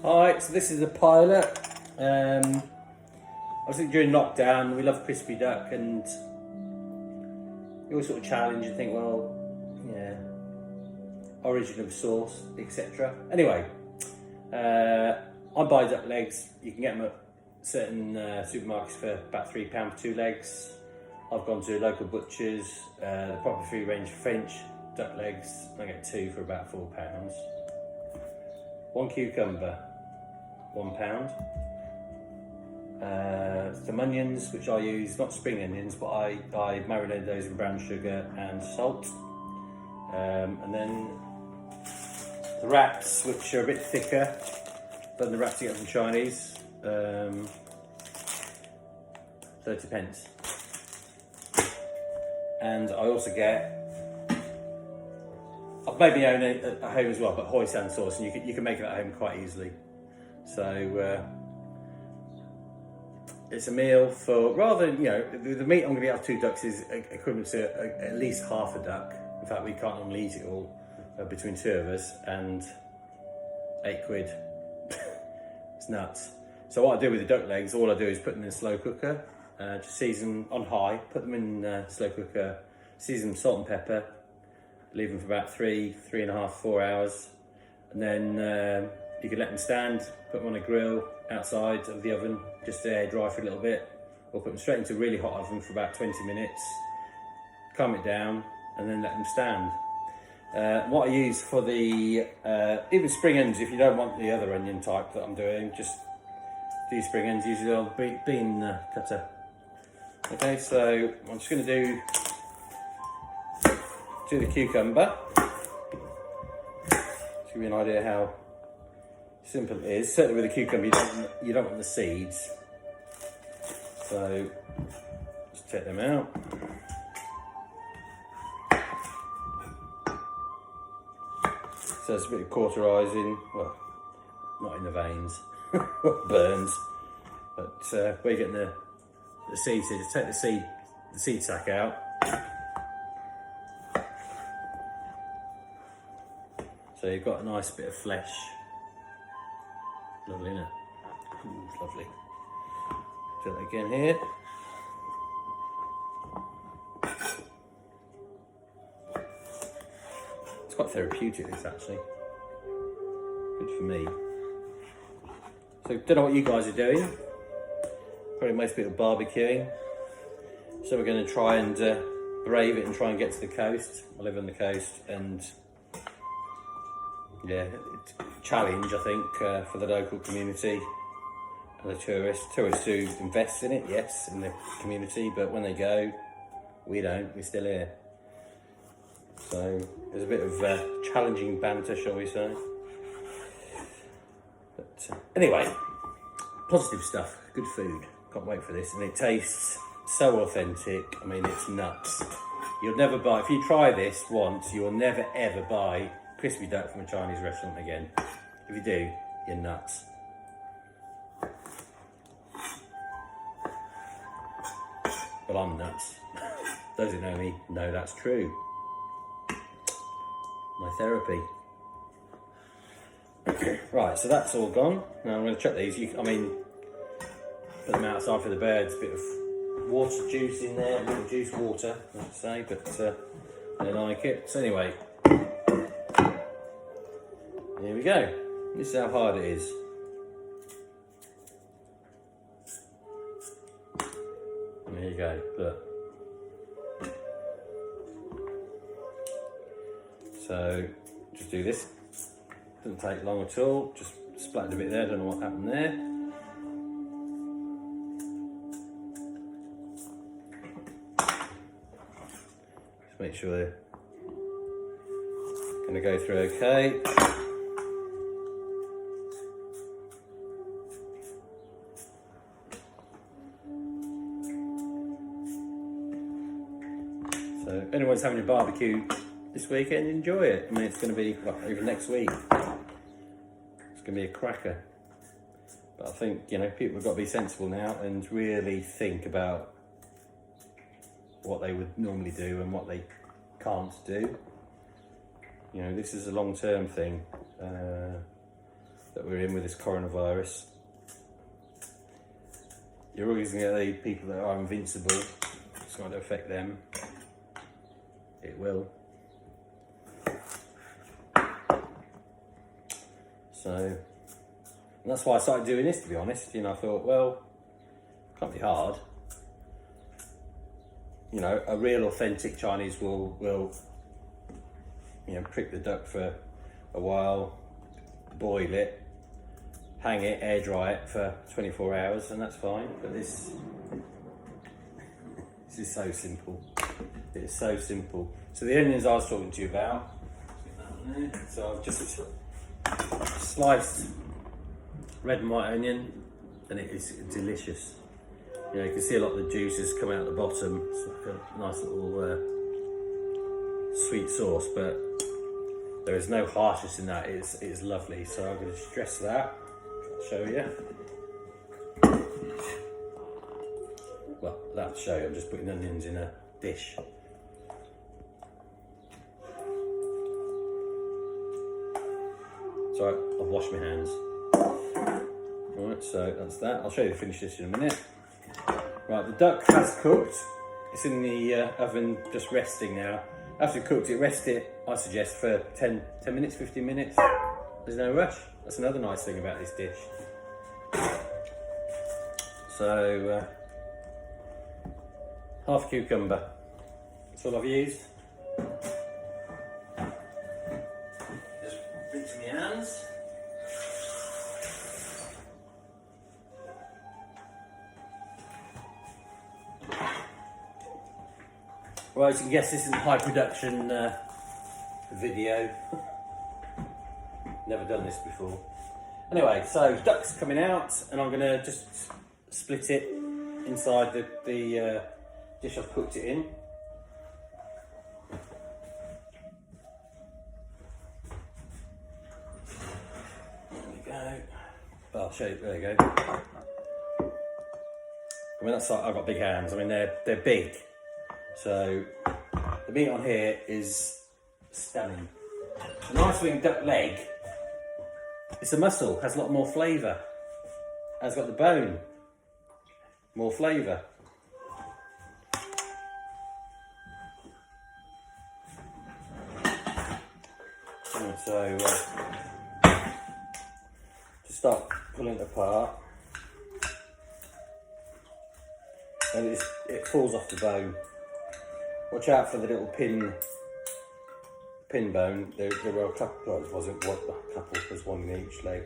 Alright, so this is a pilot. Obviously during lockdown we love crispy duck, and you always sort of challenge and think, well, yeah, origin of source, etc. Anyway, I buy duck legs. You can get them at certain supermarkets for about £3 for 2 legs. I've gone to local butchers, the proper free range French duck legs. I get 2 for about £4. 1 cucumber, £1. Some onions, which I use, not spring onions, but I marinate those in brown sugar and salt. And then the wraps, which are a bit thicker than the wraps you get from Chinese, 30p. And I also get, I've made my own at home as well, but hoisin sauce, and you can make it at home quite easily. So it's a meal for, rather than, the meat I'm going to be out of 2 ducks is equivalent to at least half a duck. In fact, we can't normally eat it all between 2 of us, and £8. It's nuts. So what I do with the duck legs, all I do is put them in a slow cooker, just season on high, put them in slow cooker, season them salt and pepper, leave them for about 3.5, 4 hours, and then you can let them stand, put them on a grill outside of the oven, just to air dry for a little bit, or put them straight into a really hot oven for about 20 minutes, calm it down, and then let them stand. What I use for the, even spring onions, if you don't want the other onion type that I'm doing, just do spring onions, use the old bean cutter. Okay, so I'm just going to do the cucumber. Just give you an idea how simple it is. Certainly with the cucumber, you don't want the seeds. So just take them out. So it's a bit of cauterising, well, not in the veins, burns, but where you're getting the seeds, just take the seed sac out. So you've got a nice bit of flesh. Lovely, isn't it? Ooh, it's lovely. Do that again here. It's quite therapeutic, this actually. Good for me. So, don't know what you guys are doing. Probably most people barbecuing. So we're going to try and brave it and try and get to the coast. I live on the coast, and yeah, it's a challenge, I think, for the local community and the tourists. Tourists do invest in it, yes, in the community, but when they go, we don't, we're still here. So there's a bit of challenging banter, shall we say. But anyway, positive stuff, good food. Can't wait for this, and it tastes so authentic. I mean, it's nuts. You'll never buy, if you try this once, you'll never ever buy crispy duck from a Chinese restaurant again. If you do, you're nuts. Well, I'm nuts. Those who know me know that's true. My therapy. Right, so that's all gone. Now I'm going to chuck these. Put them outside for the birds. A bit of water juice in there, a little juice water, I should say, but they like it. So anyway, here we go. This is how hard it is. And there you go, look. So, just do this. Doesn't take long at all. Just splattered a bit there, don't know what happened there. Just make sure they're going to go through okay. So if anyone's having a barbecue this weekend, enjoy it. I mean, it's going to be, well, even next week, it's going to be a cracker. But I think, people have got to be sensible now and really think about what they would normally do and what they can't do. This is a long-term thing. that we're in with this coronavirus. You're always going to get the people that are invincible. It's going to affect them. It will. So, and that's why I started doing this, to be honest. You know, I thought, well, it can't be hard. You know, a real authentic Chinese will you know, prick the duck for a while, boil it, hang it, air dry it for 24 hours, and that's fine. But this is so simple. It's so simple. So the onions I was talking to you about, so I've just sliced red and white onion, and it is delicious. You know, you can see a lot of the juices come out the bottom. It's like a nice little sweet sauce, but there is no harshness in that. It's lovely. So I'm going to stress that. I'll show you. Well, that'll show you. I'm just putting onions in a dish. Sorry, I've washed my hands. Alright, so that's that. I'll show you the finished dish in a minute. Right, the duck has cooked. It's in the oven just resting now. After you've cooked it, rest it, I suggest, for 10 minutes, 15 minutes. There's no rush. That's another nice thing about this dish. So, half a cucumber. That's all I've used. Just rinse my hands. Right, you can guess this isn't a high production video. Never done this before. Anyway, so duck's coming out, and I'm gonna just split it inside the dish I've cooked it in. There we go. Well, I'll show you. There you go. I mean, that's like, I've got big hands. I mean, they're big. So the meat on here is stunning. The nice thing, duck leg, it's a muscle, has a lot more flavour. Has got the bone, more flavour. And so to start pulling it apart, and it falls off the bone. Watch out for the little pin bone. There were a couple, well, it wasn't one, a couple, there's one in each leg.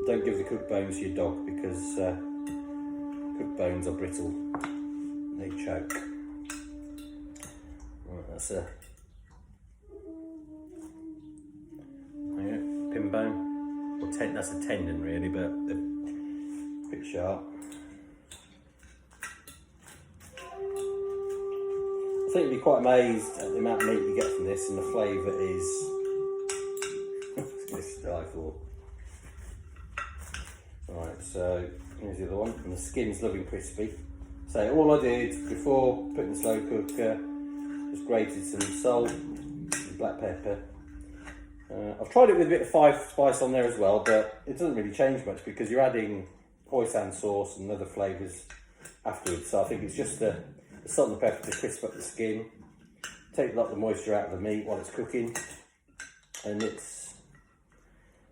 Don't give the cooked bones to your dog, because cooked bones are brittle. They choke. Right, that's a pin bone. That's a tendon really, but they're a bit sharp. I think you'd be quite amazed at the amount of meat you get from this, and the flavour is it's to die for. Right, so here's the other one, and the skin's lovely crispy. So all I did before putting the slow cooker was grated some salt and black pepper. I've tried it with a bit of five spice on there as well, but it doesn't really change much because you're adding hoisin sauce and other flavours afterwards. So I think it's just the salt and pepper to crisp up the skin, take a lot of the moisture out of the meat while it's cooking, and it's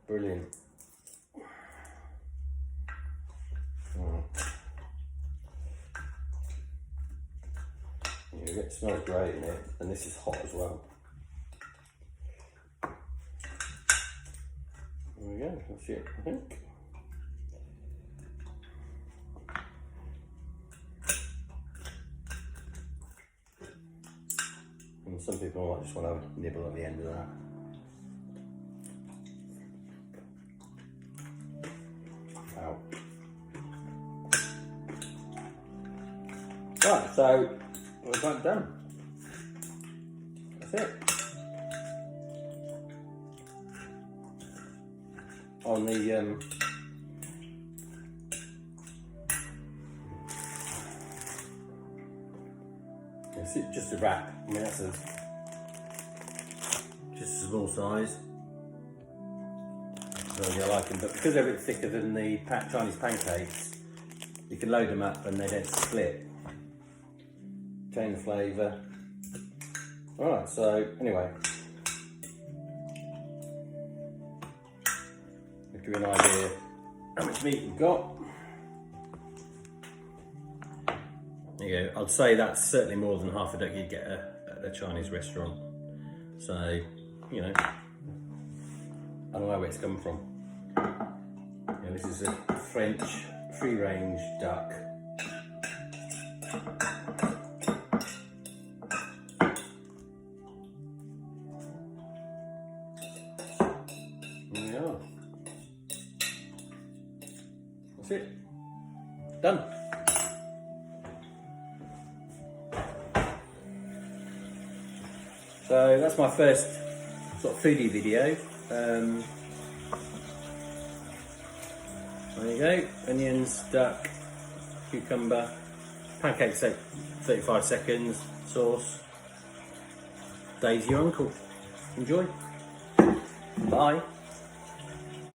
brilliant. Yeah, it smells great in it, and this is hot as well. There we go, that's it, I think. And some people might just want to have a nibble at the end of that. Ow. Right, so we're about done. That's it. On the It's just a wrap. I mean, that's just a small size. Really, I like them, but because they're a bit thicker than the Chinese pancakes, you can load them up and they don't split. Change the flavour. Alright, so anyway, I'll give you an idea how much meat we've got. There you go. I'd say that's certainly more than half a duck you'd get at a Chinese restaurant. So, you know, I don't know where it's come from. You know, this is a French free-range duck. There we are. That's it. Done. So that's my first sort of foodie video. There you go, onions, duck, cucumber, pancakes take 35 seconds, sauce. Dave's your uncle. Enjoy. Bye.